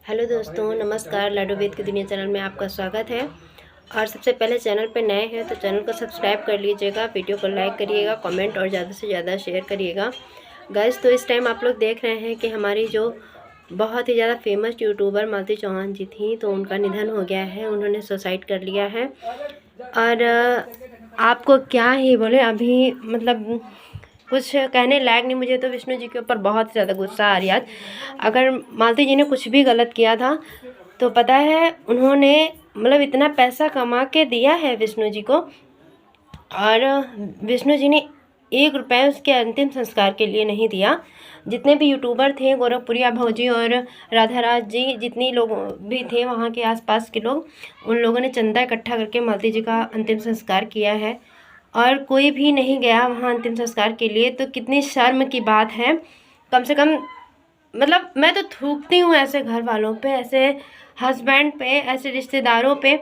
Hello दोस्तों, नमस्कार। लाडो वेद की दुनिया चैनल में आपका स्वागत है। और सबसे पहले चैनल पर नए हैं तो चैनल को सब्सक्राइब कर लीजिएगा, वीडियो को लाइक करिएगा, कमेंट और ज़्यादा से ज़्यादा शेयर करिएगा। गाइस, तो इस टाइम आप लोग देख रहे हैं कि हमारी जो बहुत ही ज़्यादा फेमस यूट्यूबर मालती चौहान जी थी, तो उनका निधन हो गया है। उन्होंने सुसाइड कर लिया है। और आपको क्या ही बोले, अभी मतलब कुछ कहने लायक नहीं। मुझे तो विष्णु जी के ऊपर बहुत ज़्यादा गुस्सा आ रही है आज। अगर मालती जी ने कुछ भी गलत किया था तो पता है, उन्होंने मतलब इतना पैसा कमा के दिया है विष्णु जी को, और विष्णु जी ने 1 रुपये उसके अंतिम संस्कार के लिए नहीं दिया। जितने भी यूट्यूबर थे, गोरखपुरिया भौजी और राधा राज जी, जितनी लोग भी थे वहाँ के आसपास के लोग, उन लोगों ने चंदा इकट्ठा करके मालती जी का अंतिम संस्कार किया है। और कोई भी नहीं गया वहाँ अंतिम संस्कार के लिए, तो कितनी शर्म की बात है। कम से कम मतलब मैं तो थूकती हूँ ऐसे घर वालों पे, ऐसे हस्बैंड पे, ऐसे रिश्तेदारों पे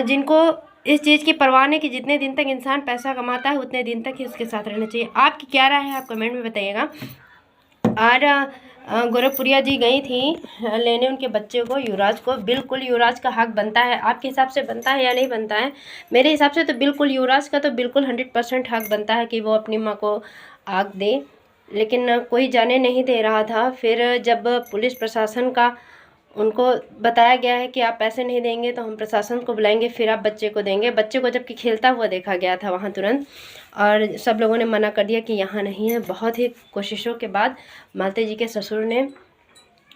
जिनको इस चीज़ की परवाह नहीं कि जितने दिन तक इंसान पैसा कमाता है उतने दिन तक ही उसके साथ रहना चाहिए। आपकी क्या राय है, आप कमेंट में बताइएगा। और गोरखपुरिया जी गई थी लेने उनके बच्चे को, युवराज को। बिल्कुल युवराज का हक बनता है। आपके हिसाब से बनता है या नहीं बनता है? मेरे हिसाब से तो बिल्कुल युवराज का तो बिल्कुल 100% हक बनता है कि वो अपनी माँ को आग दे, लेकिन कोई जाने नहीं दे रहा था। फिर जब पुलिस प्रशासन का उनको बताया गया है कि आप पैसे नहीं देंगे तो हम प्रशासन को बुलाएंगे, फिर आप बच्चे को देंगे। बच्चे को जबकि खेलता हुआ देखा गया था वहाँ तुरंत, और सब लोगों ने मना कर दिया कि यहाँ नहीं है। बहुत ही कोशिशों के बाद मालती जी के ससुर ने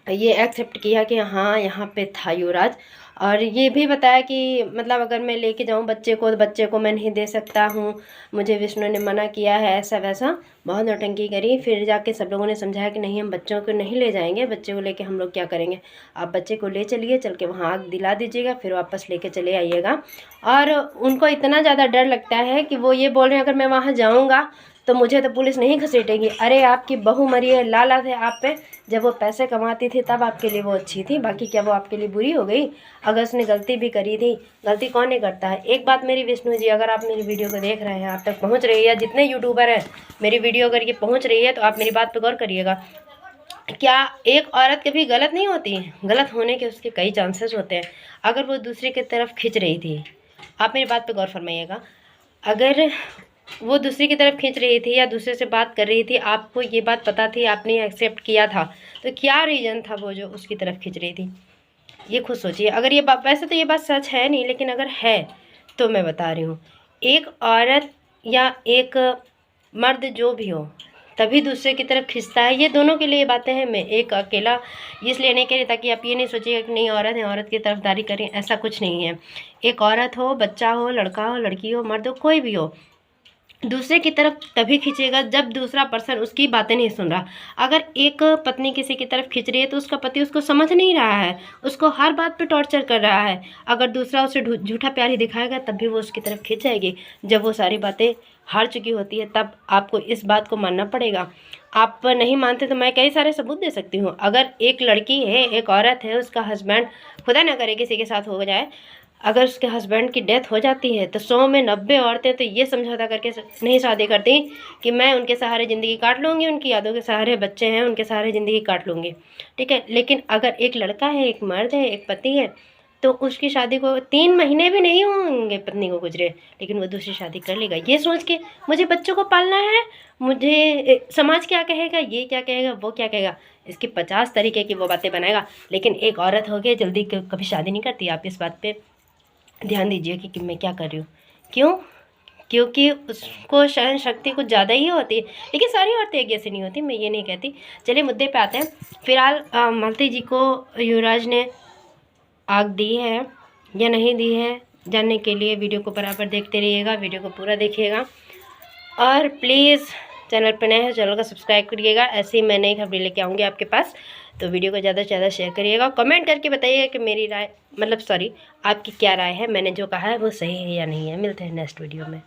ये एक्सेप्ट किया कि हाँ यहाँ पे था युवराज। और ये भी बताया कि मतलब अगर मैं लेके जाऊँ बच्चे को तो बच्चे को मैं नहीं दे सकता हूँ, मुझे विष्णु ने मना किया है, ऐसा वैसा बहुत नौटंकी करी। फिर जाके सब लोगों ने समझाया कि नहीं, हम बच्चों को नहीं ले जाएंगे, बच्चे को लेके हम लोग क्या करेंगे। आप बच्चे को ले चलिए, चल के वहाँ आग दिला दीजिएगा, फिर वापस लेके चले आइएगा। और उनको इतना ज़्यादा डर लगता है कि वो ये बोल रहे हैं अगर मैं वहाँ जाऊँगा तो मुझे तो पुलिस नहीं घसीटेगी। अरे आपकी बहू मरी है, लाला थे आप पे। जब वो पैसे कमाती थी तब आपके लिए वो अच्छी थी, बाकी क्या वो आपके लिए बुरी हो गई? अगर उसने गलती भी करी थी, गलती कौन नहीं करता है। एक बात मेरी विष्णु जी, अगर आप मेरी वीडियो को देख रहे हैं, आप तक पहुंच रही है, जितने यूट्यूबर हैं मेरी वीडियो अगर ये पहुंच रही है तो आप मेरी बात पर गौर करिएगा। क्या एक औरत कभी गलत नहीं होती? गलत होने के उसके कई चांसेस होते हैं। अगर वो दूसरे की तरफ खिंच रही थी, आप मेरी बात पर गौर फरमाइएगा, अगर वो दूसरी की तरफ खींच रही थी या दूसरे से बात कर रही थी, आपको ये बात पता थी, आपने एक्सेप्ट किया था, तो क्या रीज़न था वो जो उसकी तरफ खींच रही थी? ये खुद सोचिए। अगर ये बात, वैसे तो ये बात सच है नहीं, लेकिन अगर है तो मैं बता रही हूँ, एक औरत या एक मर्द जो भी हो तभी दूसरे की तरफ खिंचता है। ये दोनों के लिए ये बातें हैं। मैं एक अकेला इसलिए नहीं कह रही ताकि आप ये नहीं सोचिएगा कि नहीं औरत है, औरत की तरफदारी करें, ऐसा कुछ नहीं है। एक औरत हो, बच्चा हो, लड़का हो, लड़की हो, मर्द हो, कोई भी हो, दूसरे की तरफ तभी खींचेगा जब दूसरा पर्सन उसकी बातें नहीं सुन रहा। अगर एक पत्नी किसी की तरफ खींच रही है तो उसका पति उसको समझ नहीं रहा है, उसको हर बात पे टॉर्चर कर रहा है। अगर दूसरा उसे झूठा प्यार ही दिखाएगा तब भी वो उसकी तरफ खींच जाएगी। जब वो सारी बातें हार चुकी होती है तब आपको इस बात को मानना पड़ेगा। आप नहीं मानते तो मैं कई सारे सबूत दे सकती हूँ। अगर एक लड़की है, एक औरत है, उसका हस्बैंड खुदा ना करे किसी के साथ हो जाए, अगर उसके हस्बैंड की डेथ हो जाती है तो 100 में 90 औरतें तो ये समझौता करके नहीं शादी करती कि मैं उनके सहारे ज़िंदगी काट लूँगी, उनकी यादों के सहारे बच्चे हैं, उनके सहारे ज़िंदगी काट लूँगी, ठीक है। लेकिन अगर एक लड़का है, एक मर्द है, एक पति है, तो उसकी शादी को 3 महीने भी नहीं होंगे पत्नी को गुजरे, लेकिन वो दूसरी शादी कर लेगा ये सोच के मुझे बच्चों को पालना है, मुझे समाज क्या कहेगा, ये क्या कहेगा, वो क्या कहेगा। इसकी 50 तरीके की वो बातें बनाएगा। लेकिन एक औरत हो गई जल्दी कभी शादी नहीं करती। आप इस बात पे ध्यान दीजिए कि मैं क्या कर रही हूँ। क्यों? क्योंकि उसको सहन शक्ति कुछ ज़्यादा ही होती है। लेकिन सारी औरतें एक जैसी नहीं होती, मैं ये नहीं कहती। चलिए मुद्दे पे आते हैं। फिलहाल मालती जी को युवराज ने आग दी है या नहीं दी है, जानने के लिए वीडियो को बराबर देखते रहिएगा, वीडियो को पूरा देखिएगा। और प्लीज़ चैनल पर नए हैं, चैनल को सब्सक्राइब करिएगा। ऐसे ही मैं नई खबरें लेके आऊँगी आपके पास, तो वीडियो को ज़्यादा से ज़्यादा शेयर करिएगा। कमेंट करके बताइएगा कि मेरी राय, मतलब सॉरी, आपकी क्या राय है, मैंने जो कहा है वो सही है या नहीं है। मिलते हैं नेक्स्ट वीडियो में।